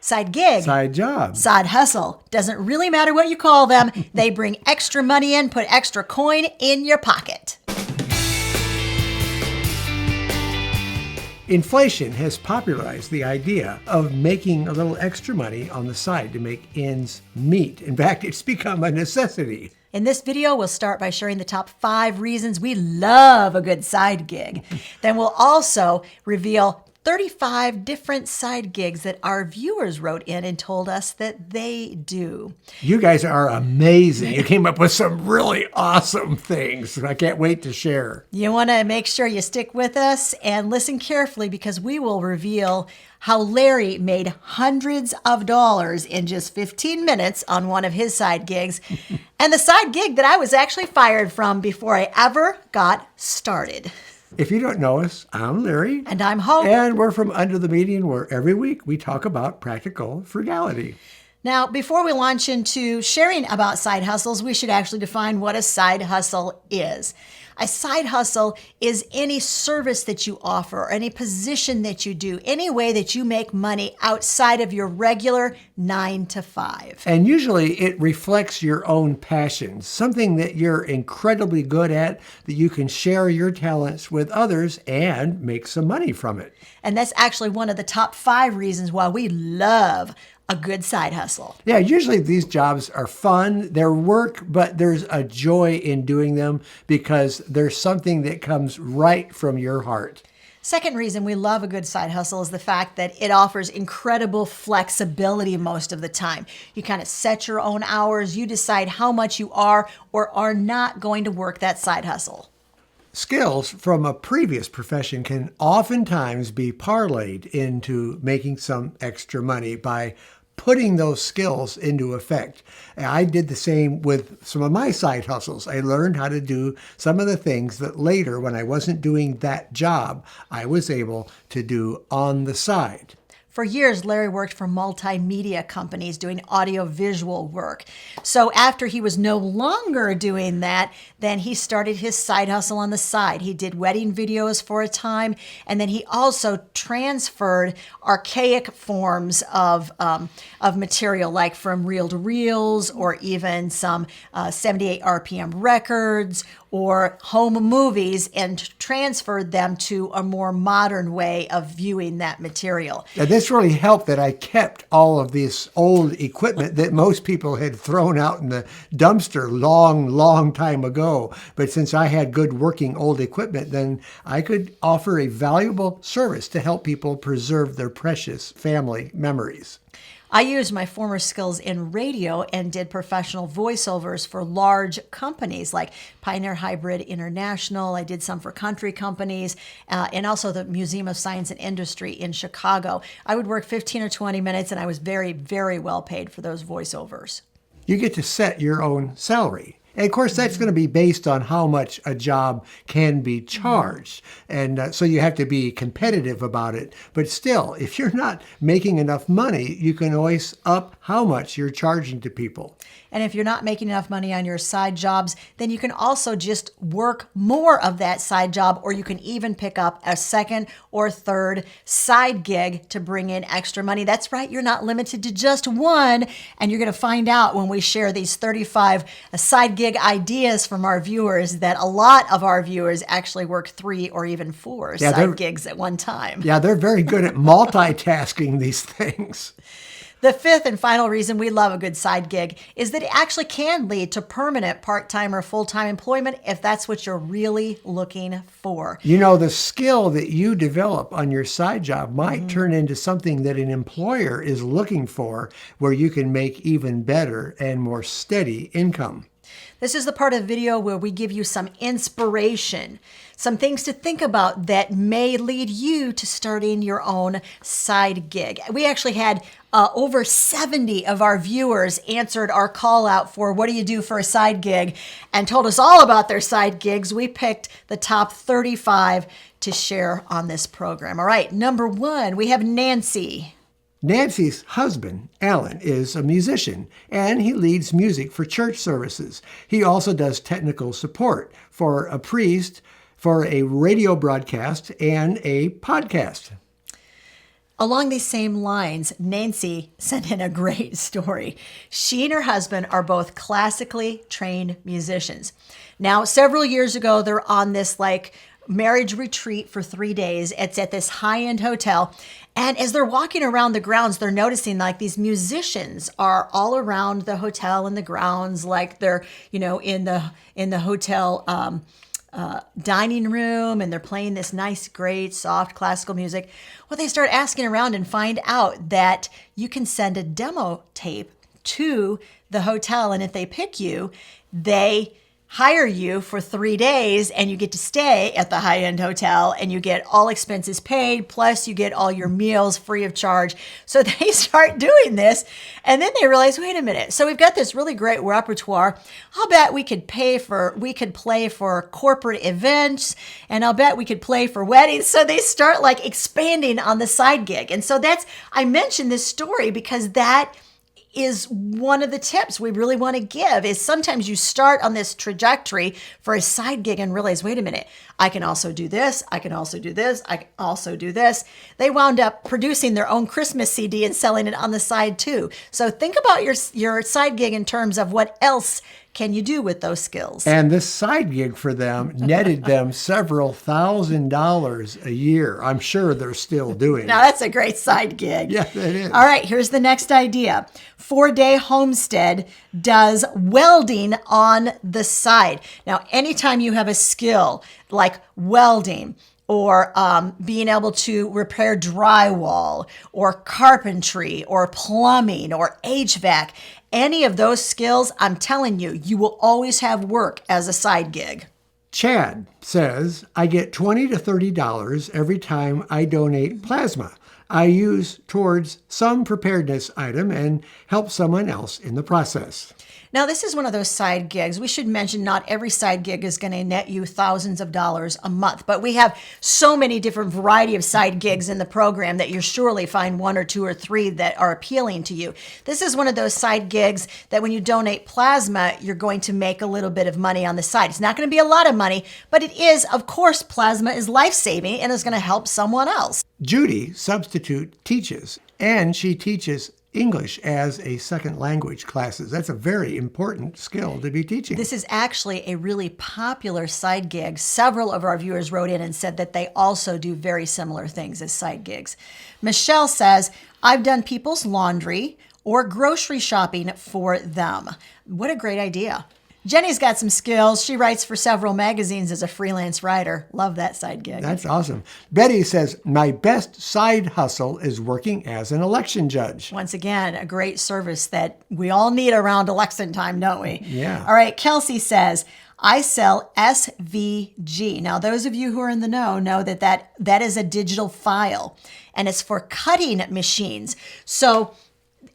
Side gig. Side job. Side hustle. Doesn't really matter what you call them. They bring extra money in, put extra coin in your pocket. Inflation has popularized the idea of making a little extra money on the side to make ends meet. In fact, it's become a necessity. In this video, we'll start by sharing the top 5 reasons we love a good side gig. Then we'll also reveal 35 different side gigs that our viewers wrote in and told us that they do. You guys are amazing. You came up with some really awesome things. I can't wait to share. You want to make sure you stick with us and listen carefully because we will reveal how Larry made hundreds of dollars in just 15 minutes on one of his side gigs and the side gig that I was actually fired from before I ever got started. If you don't know us, I'm Larry. And I'm Hope. And we're from Under the Median, where every week we talk about practical frugality. Now, before we launch into sharing about side hustles, we should actually define what a side hustle is. A side hustle is any service that you offer, or any position that you do, any way that you make money outside of your regular 9 to 5. And usually it reflects your own passions, something that you're incredibly good at, that you can share your talents with others and make some money from it. And that's actually one of the top 5 reasons why we love a good side hustle. Yeah, usually these jobs are fun, they're work, but there's a joy in doing them because there's something that comes right from your heart. Second reason we love a good side hustle is the fact that it offers incredible flexibility most of the time. You kind of set your own hours, you decide how much you are or are not going to work that side hustle. Skills from a previous profession can oftentimes be parlayed into making some extra money by putting those skills into effect. And I did the same with some of my side hustles. I learned how to do some of the things that later, when I wasn't doing that job, I was able to do on the side. For years, Larry worked for multimedia companies doing audio-visual work. So after he was no longer doing that, then he started his side hustle on the side. He did wedding videos for a time, and then he also transferred archaic forms of material, like from reel-to-reels or even some 78 RPM records or home movies, and transferred them to a more modern way of viewing that material. Now, this really helped that I kept all of this old equipment that most people had thrown out in the dumpster long time ago. But since I had good working old equipment, then I could offer a valuable service to help people preserve their precious family memories. I used my former skills in radio and did professional voiceovers for large companies like Pioneer Hybrid International. I did some for country companies and also the Museum of Science and Industry in Chicago. I would work 15 or 20 minutes and I was very, very well paid for those voiceovers. You get to set your own salary. And of course, that's going to be based on how much a job can be charged. And so you have to be competitive about it. But still, if you're not making enough money, you can always up how much you're charging to people. And if you're not making enough money on your side jobs, then you can also just work more of that side job, or you can even pick up a second or third side gig to bring in extra money. That's right, you're not limited to just one. And you're going to find out when we share these 35 side gig ideas from our viewers that a lot of our viewers actually work 3 or even 4 side gigs at one time. Yeah, they're very good at multitasking these things. The fifth and final reason we love a good side gig is that it actually can lead to permanent part-time or full-time employment if that's what you're really looking for. You know, the skill that you develop on your side job might turn into something that an employer is looking for, where you can make even better and more steady income. This is the part of the video where we give you some inspiration, some things to think about that may lead you to starting your own side gig. We actually had over 70 of our viewers answered our call out for what do you do for a side gig and told us all about their side gigs. We picked the top 35 to share on this program. All right, number 1, we have Nancy. Nancy's husband, Alan, is a musician, and he leads music for church services. He also does technical support for a priest, for a radio broadcast, and a podcast. Along these same lines, Nancy sent in a great story. She and her husband are both classically trained musicians. Now, several years ago, they're on this marriage retreat for 3 days. It's at this high-end hotel. And as they're walking around the grounds, they're noticing these musicians are all around the hotel and the grounds, like they're, in the hotel dining room, and they're playing this nice, great, soft classical music. Well, they start asking around and find out that you can send a demo tape to the hotel, and if they pick you, they hire you for 3 days, and you get to stay at the high-end hotel, and you get all expenses paid, plus you get all your meals free of charge. So they start doing this, and then they realize, wait a minute, so we've got this really great repertoire. I'll bet we could play for corporate events, and I'll bet we could play for weddings. So they start expanding on the side gig. And so I mentioned this story because that is one of the tips we really want to give. Is sometimes you start on this trajectory for a side gig and realize, wait a minute, I can also do this, I can also do this, I can also do this. They wound up producing their own Christmas CD and selling it on the side too. So think about your side gig in terms of what else can you do with those skills. And this side gig for them netted them several $1,000s a year. I'm sure they're still doing Now it. that's a great side gig. Yeah, it is. All right, here's the next idea. 4-Day Homestead does welding on the side. Now, anytime you have a skill like welding, or being able to repair drywall, or carpentry, or plumbing, or HVAC, any of those skills, I'm telling you, you will always have work as a side gig. Chad says, I get $20 to $30 every time I donate plasma. I use towards some preparedness item and help someone else in the process. Now, this is one of those side gigs. We should mention not every side gig is going to net you thousands of dollars a month, but we have so many different variety of side gigs in the program that you'll surely find 1 or 2 or 3 that are appealing to you. This is one of those side gigs that when you donate plasma, you're going to make a little bit of money on the side. It's not going to be a lot of money, but it is, of course, plasma is life-saving and is going to help someone else. Judy substitute teaches, and she teaches English as a second language classes. That's a very important skill to be teaching. This is actually a really popular side gig. Several of our viewers wrote in and said that they also do very similar things as side gigs. Michelle says, I've done people's laundry or grocery shopping for them. What a great idea. Jenny's got some skills. She writes for several magazines as a freelance writer. Love that side gig. That's awesome. Betty says, my best side hustle is working as an election judge. Once again, a great service that we all need around election time, don't we? Yeah. All right, Kelsey says, I sell SVG. Now, those of you who are in the know that is a digital file, and it's for cutting machines. So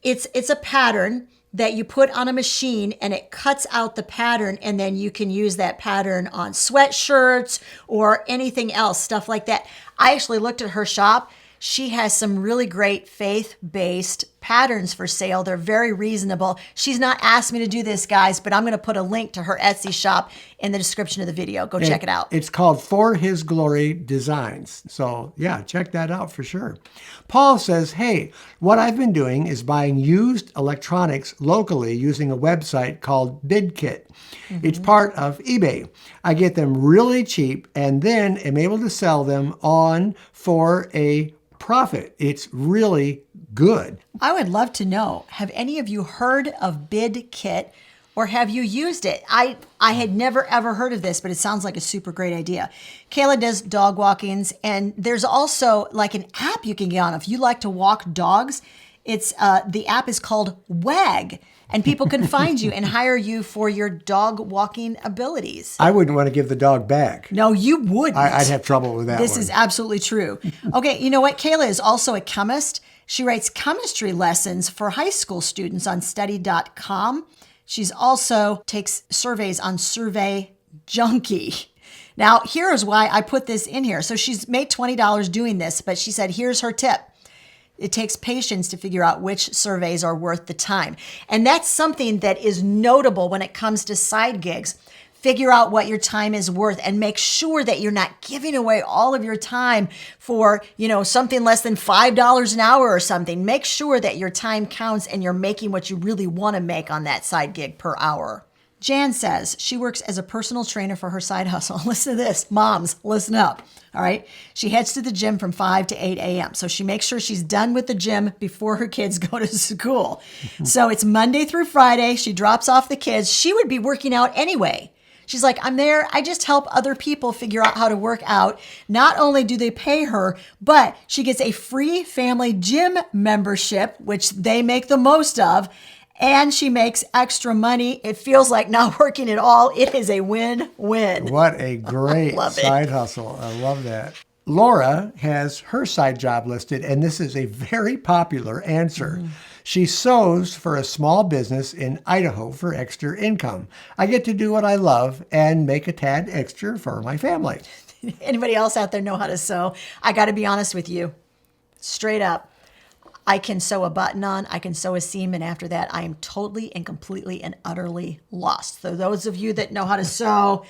it's a pattern that you put on a machine, and it cuts out the pattern, and then you can use that pattern on sweatshirts or anything else, stuff like that. I actually looked at her shop. She has some really great faith-based patterns for sale. They're very reasonable. She's not asked me to do this, guys, but I'm going to put a link to her Etsy shop in the description of the video. Go check it out. It's called For His Glory Designs. So yeah, check that out for sure. Paul says, hey, what I've been doing is buying used electronics locally using a website called BidKit. It's part of eBay. I get them really cheap and then am able to sell them on for a profit. It's really good. I would love to know, have any of you heard of BidKit, or have you used it? I had never ever heard of this, but it sounds like a super great idea. Kayla does dog walkings, and there's also an app you can get on if you like to walk dogs. It's the app is called WAG, and people can find you and hire you for your dog walking abilities. I wouldn't want to give the dog back. No, you wouldn't. I'd have trouble with that This one. is absolutely true. Okay, you know what? Kayla is also a chemist. She writes chemistry lessons for high school students on study.com. She's also takes surveys on Survey Junkie. Now, here's why I put this in here. So she's made $20 doing this, but she said, here's her tip. It takes patience to figure out which surveys are worth the time. And that's something that is notable when it comes to side gigs. Figure out what your time is worth and make sure that you're not giving away all of your time for, something less than $5 an hour or something. Make sure that your time counts and you're making what you really want to make on that side gig per hour. Jan says she works as a personal trainer for her side hustle. Listen to this. Moms, listen up. All right. She heads to the gym from 5 to 8 a.m. So she makes sure she's done with the gym before her kids go to school. So it's Monday through Friday. She drops off the kids. She would be working out anyway. She's like, I'm there. I just help other people figure out how to work out. Not only do they pay her, but she gets a free family gym membership, which they make the most of. And she makes extra money. It feels like not working at all. It is a win-win. What a great side hustle. I love that. Laura has her side job listed, and this is a very popular answer. She sews for a small business in Idaho for extra income. I get to do what I love and make a tad extra for my family. Anybody else out there know how to sew? I got to be honest with you. Straight up. I can sew a button on, I can sew a seam, and after that, I am totally and completely and utterly lost. So those of you that know how to sew,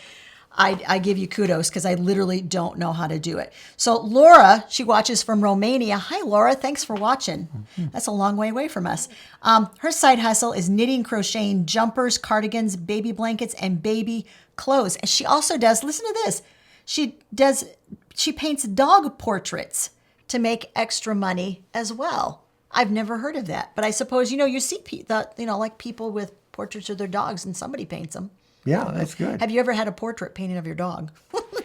I give you kudos because I literally don't know how to do it. So Laura, she watches from Romania. Hi, Laura. Thanks for watching. That's a long way away from us. Her side hustle is knitting, crocheting, jumpers, cardigans, baby blankets, and baby clothes. And she also does, listen to this, she paints dog portraits to make extra money as well. I've never heard of that, but I suppose, you see like people with portraits of their dogs and somebody paints them. Yeah, that's good. Have you ever had a portrait painted of your dog?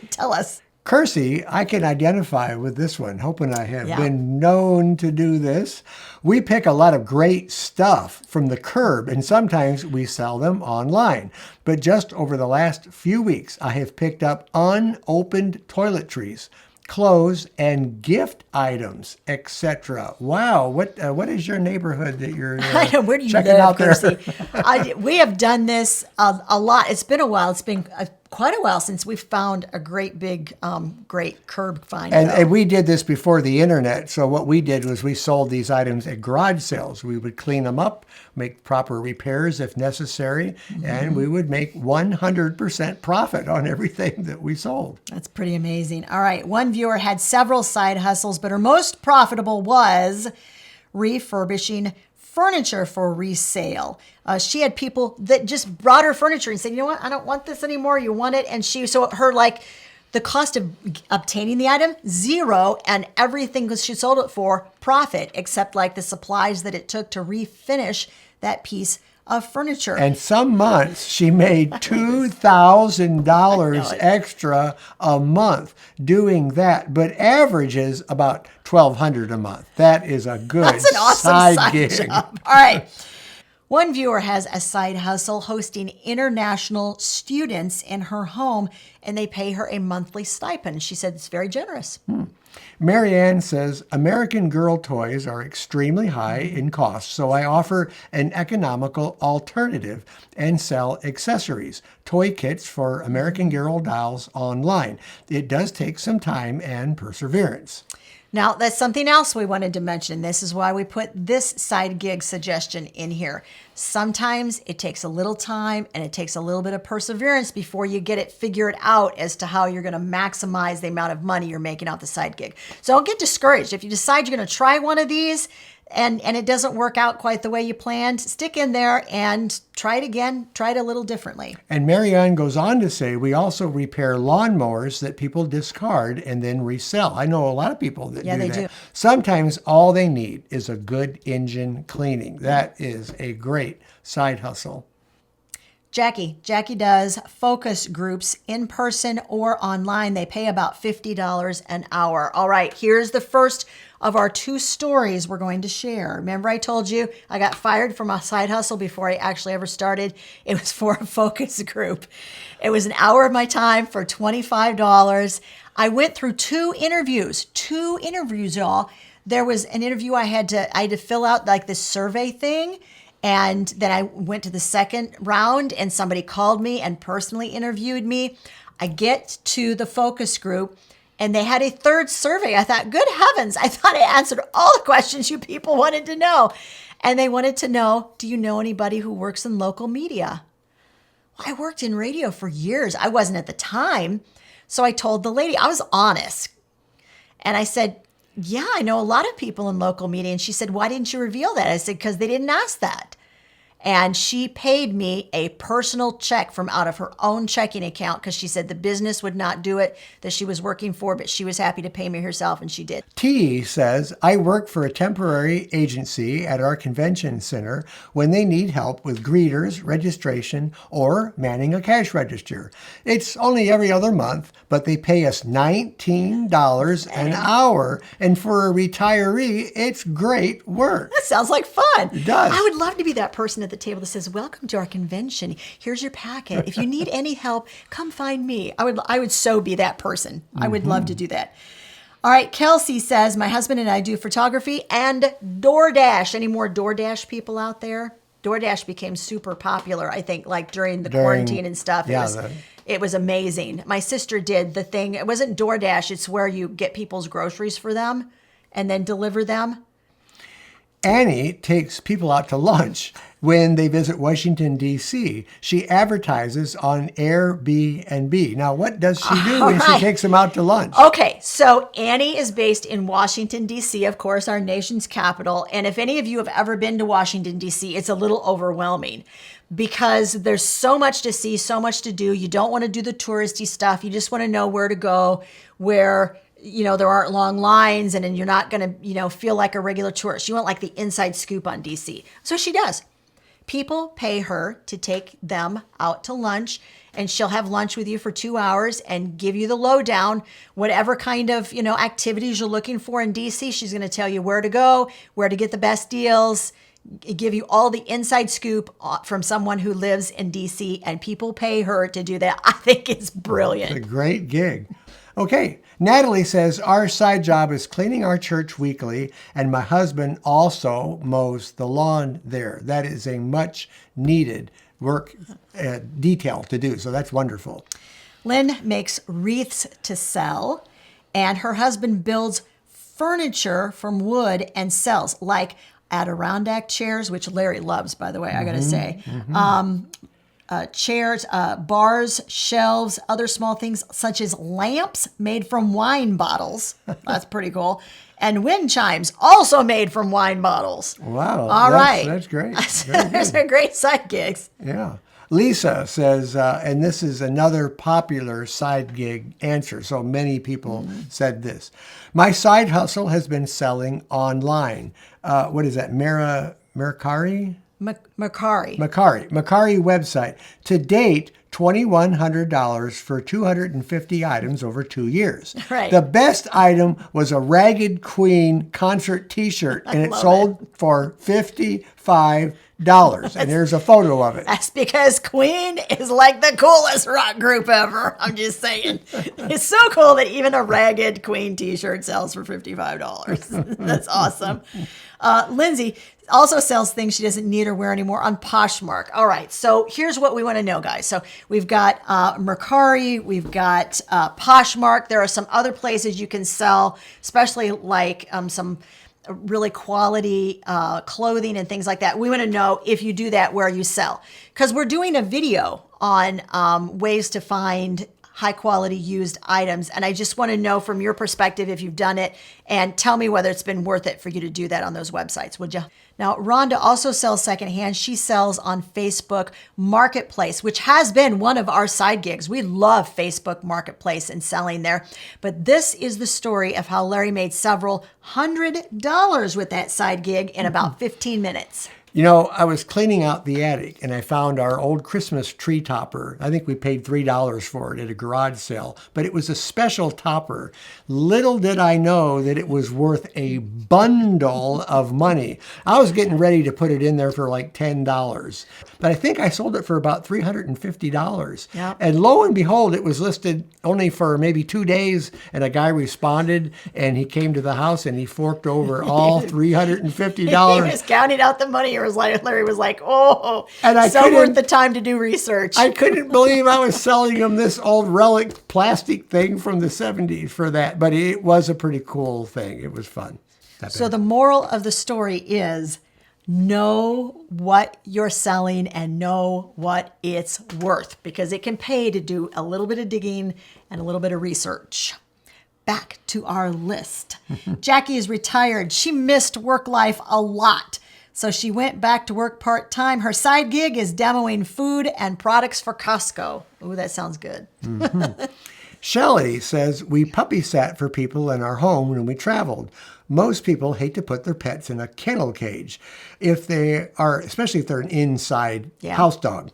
Tell us. Kersey, I can identify with this one, hoping I have been known to do this. We pick a lot of great stuff from the curb, and sometimes we sell them online. But just over the last few weeks, I have picked up unopened toiletries, clothes, and gift items, etc. Wow, what is your neighborhood that you're Where do you checking live, out there? We have done this a lot. It's been a while. It's been quite a while since we've found a great big, great curb find. And we did this before the internet. So what we did was we sold these items at garage sales. We would clean them up, make proper repairs if necessary, and we would make 100% profit on everything that we sold. That's pretty amazing. All right. One viewer had several side hustles, but her most profitable was refurbishing furniture for resale. She had people that just brought her furniture and said, you know what, I don't want this anymore. You want it? And the cost of obtaining the item, $0, and everything she sold it for, profit, except like the supplies that it took to refinish that piece of furniture. And some months she made $2,000 extra a month doing that, but averages about $1,200 a month. That is a good That's an awesome side gig. job. All right. One viewer has a side hustle hosting international students in her home, and they pay her a monthly stipend. She said it's very generous. Marianne says, American Girl toys are extremely high in cost, so I offer an economical alternative and sell accessories, toy kits for American Girl dolls online. It does take some time and perseverance. Now, that's something else we wanted to mention. This is why we put this side gig suggestion in here. Sometimes it takes a little time and it takes a little bit of perseverance before you get it figured out as to how you're going to maximize the amount of money you're making out the side gig. So don't get discouraged. If you decide you're going to try one of these and it doesn't work out quite the way you planned, stick in there and try it again. Try it a little differently. And Marianne goes on to say, we also repair lawnmowers that people discard and then resell. I know a lot of people that do that. Sometimes all they need is a good engine cleaning. That is a great side hustle. Jackie does focus groups in person or online. They pay about $50 an hour. All right, here's the first of our 2 stories we're going to share. Remember I told you I got fired from a side hustle before I actually ever started? It was for a focus group. It was an hour of my time for $25. I went through 2 interviews, y'all. There was an interview I had to fill out like this survey thing. And then I went to the second round and somebody called me and personally interviewed me. I get to the focus group and they had a 3rd survey. I thought, good heavens, I thought I answered all the questions you people wanted to know. And they wanted to know, do you know anybody who works in local media? I worked in radio for years. I wasn't at the time. So I told the lady, I was honest. And I said, yeah, I know a lot of people in local media. And she said, why didn't you reveal that? I said, because they didn't ask that. And she paid me a personal check from out of her own checking account because she said the business would not do it that she was working for, but she was happy to pay me herself, and she did. T says, I work for a temporary agency at our convention center when they need help with greeters, registration, or manning a cash register. It's only every other month, but they pay us $19 an hour. And for a retiree, it's great work. That sounds like fun. It does. I would love to be that person at the table that says, welcome to our convention. Here's your packet. If you need any help, come find me. I would so be that person. I would love to do that. All right. Kelsey says, my husband and I do photography and DoorDash. Any more DoorDash people out there? DoorDash became super popular, I think, like during the quarantine and stuff. Yeah, It was amazing. My sister did the thing. It wasn't DoorDash. It's where you get people's groceries for them and then deliver them. Annie takes people out to lunch when they visit Washington, D.C. She advertises on Airbnb. Now, what does she do when she takes them out to lunch? Okay, so Annie is based in Washington, D.C., of course, our nation's capital. And if any of you have ever been to Washington, D.C., it's a little overwhelming because there's so much to see, so much to do. You don't want to do the touristy stuff. You just want to know where to go, where there aren't long lines and you're not going to, feel like a regular tourist. You want like the inside scoop on DC. So she does. People pay her to take them out to lunch, and she'll have lunch with you for 2 hours and give you the lowdown, whatever kind of, activities you're looking for in DC. She's going to tell you where to go, where to get the best deals, give you all the inside scoop from someone who lives in DC, and people pay her to do that. I think it's brilliant. It's a great gig. Okay, Natalie says, our side job is cleaning our church weekly, and my husband also mows the lawn there. That is a much needed work detail to do, so that's wonderful. Lynn makes wreaths to sell, and her husband builds furniture from wood and sells, like Adirondack chairs, which Larry loves, by the way, I gotta say. Chairs, bars, shelves, other small things such as lamps made from wine bottles. That's pretty cool. And wind chimes also made from wine bottles. Wow. All right. That's great. There's a great side gigs. Yeah. Lisa says, and this is another popular side gig answer. So many people said this. My side hustle has been selling online. What is that? Mercari? Macari website. To date, $2,100 for 250 items over 2 years. Right. The best item was a Ragged Queen concert T-shirt, and it sold for $55. And there's a photo of it. That's because Queen is like the coolest rock group ever. I'm just saying. It's so cool that even a Ragged Queen T-shirt sells for $55. That's awesome. Lindsay also sells things she doesn't need or wear anymore on Poshmark. All right, so here's what we want to know, guys. So we've got Mercari, we've got Poshmark. There are some other places you can sell, especially like some really quality clothing and things like that. We want to know if you do that, where you sell. Because we're doing a video on ways to find high quality used items. And I just want to know from your perspective if you've done it, and tell me whether it's been worth it for you to do that on those websites, would you? Now, Rhonda also sells secondhand. She sells on Facebook Marketplace, which has been one of our side gigs. We love Facebook Marketplace and selling there. But this is the story of how Larry made several $100s with that side gig in about 15 minutes. I was cleaning out the attic and I found our old Christmas tree topper. I think we paid $3 for it at a garage sale, but it was a special topper. Little did I know that it was worth a bundle of money. I was getting ready to put it in there for like $10, but I think I sold it for about $350. Yep. And lo and behold, it was listed only for maybe 2 days, and a guy responded and he came to the house and he forked over all $350. He was counting out the money. Larry was like, oh, and so worth the time to do research. I couldn't believe I was selling him this old relic plastic thing from the 70s for that. But it was a pretty cool thing. It was fun. So the moral of the story is know what you're selling and know what it's worth, because it can pay to do a little bit of digging and a little bit of research. Back to our list. Jackie is retired. She missed work life a lot, so she went back to work part-time. Her side gig is demoing food and products for Costco. Ooh, that sounds good. Shelley says, we puppy sat for people in our home when we traveled. Most people hate to put their pets in a kennel cage, especially if they're an inside house dog.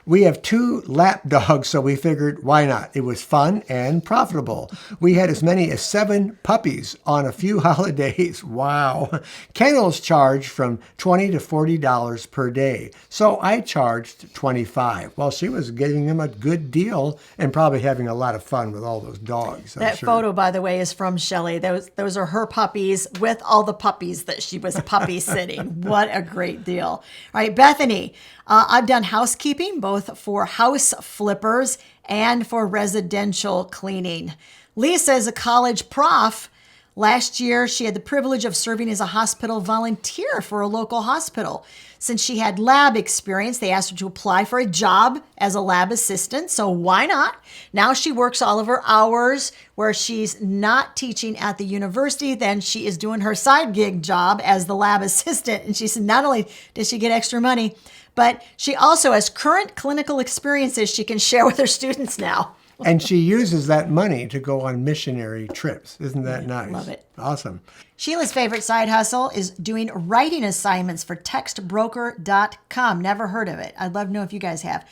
We have 2 lap dogs, so we figured, why not? It was fun and profitable. We had as many as 7 puppies on a few holidays. Wow. Kennels charge from $20 to $40 per day, so I charged $25. Well, she was getting them a good deal and probably having a lot of fun with all those dogs. That photo, by the way, is from Shelley. Those are her puppies with all the puppies that she was puppy sitting. What a great deal. All right, Bethany. I've done housekeeping, both for house flippers and for residential cleaning. Lisa is a college prof. Last year, she had the privilege of serving as a hospital volunteer for a local hospital. Since she had lab experience, they asked her to apply for a job as a lab assistant, so why not? Now she works all of her hours where she's not teaching at the university, then she is doing her side gig job as the lab assistant. And she said not only did she get extra money, but she also has current clinical experiences she can share with her students now. And she uses that money to go on missionary trips. Isn't that nice? Love it. Awesome. Sheila's favorite side hustle is doing writing assignments for textbroker.com. Never heard of it. I'd love to know if you guys have.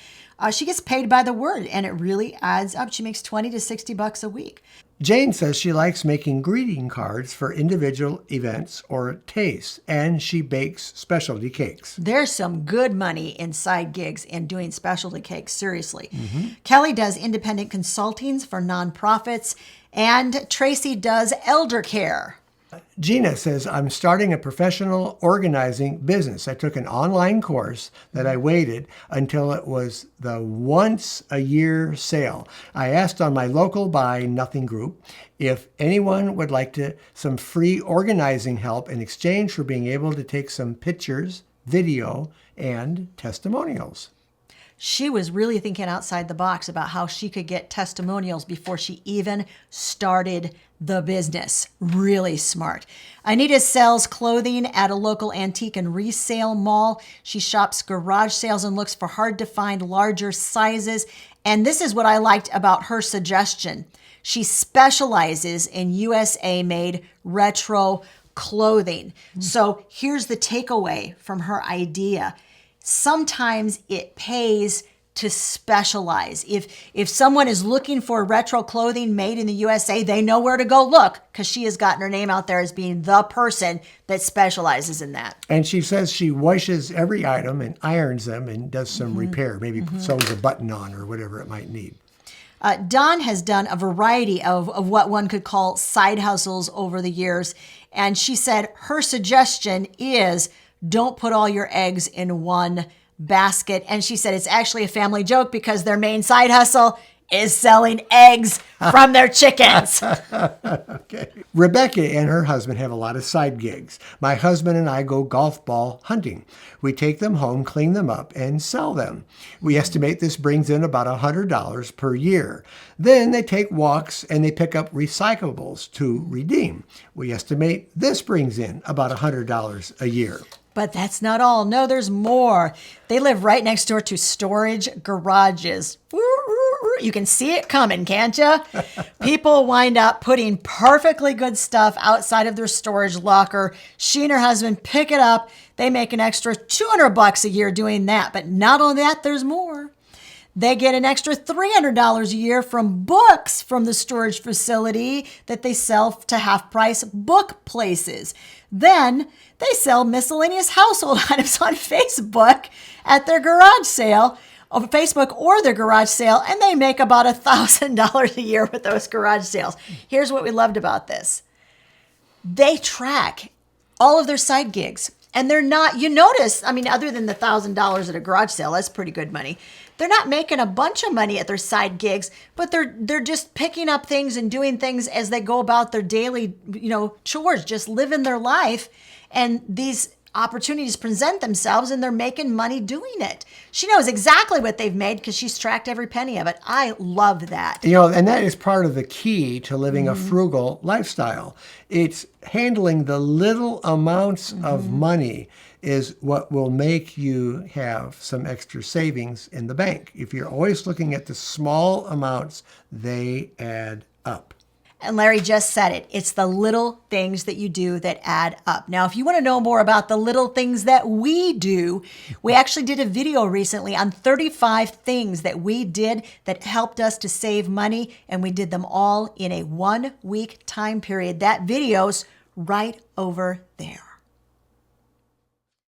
She gets paid by the word, and it really adds up. She makes $20 to $60 a week. Jane says she likes making greeting cards for individual events or tastes, and she bakes specialty cakes. There's some good money in side gigs in doing specialty cakes, seriously. Kelly does independent consultings for nonprofits, and Tracy does elder care. Gina says, I'm starting a professional organizing business. I took an online course that I waited until it was the once a year sale. I asked on my local Buy Nothing group if anyone would like some free organizing help in exchange for being able to take some pictures, video, and testimonials. She was really thinking outside the box about how she could get testimonials before she even started the business. Really smart. Anita sells clothing at a local antique and resale mall. She shops garage sales and looks for hard to find larger sizes. And this is what I liked about her suggestion. She specializes in USA made retro clothing. So here's the takeaway from her idea. Sometimes it pays to specialize. If someone is looking for retro clothing made in the USA, they know where to go look, because she has gotten her name out there as being the person that specializes in that. And she says she washes every item and irons them and does some repair, maybe sews a button on or whatever it might need. Dawn has done a variety of what one could call side hustles over the years. And she said her suggestion is, don't put all your eggs in one basket. And she said it's actually a family joke because their main side hustle is selling eggs from their chickens. Okay. Rebecca and her husband have a lot of side gigs. My husband and I go golf ball hunting. We take them home, clean them up, and sell them. We estimate this brings in about $100 per year. Then they take walks and they pick up recyclables to redeem. We estimate this brings in about $100 a year. But that's not all. No, there's more. They live right next door to storage garages. You can see it coming, can't you? People wind up putting perfectly good stuff outside of their storage locker. She and her husband pick it up. They make an extra $200 a year doing that. But not only that, there's more. They get an extra $300 a year from books from the storage facility that they sell to half-price book places. Then they sell miscellaneous household items on Facebook at their garage sale, on Facebook or their garage sale, and they make about $1,000 a year with those garage sales. Here's what we loved about this. They track all of their side gigs, and they're not, you notice, I mean, other than the $1,000 at a garage sale, that's pretty good money. They're not making a bunch of money at their side gigs, but they're just picking up things and doing things as they go about their daily, chores, just living their life. And these opportunities present themselves and they're making money doing it. She knows exactly what they've made because she's tracked every penny of it. I love that. And that is part of the key to living a frugal lifestyle. It's handling the little amounts of money is what will make you have some extra savings in the bank. If you're always looking at the small amounts, they add up. And Larry just said it. It's the little things that you do that add up. Now, if you want to know more about the little things that we do, we actually did a video recently on 35 things that we did that helped us to save money, and we did them all in a 1-week time period. That video's right over there.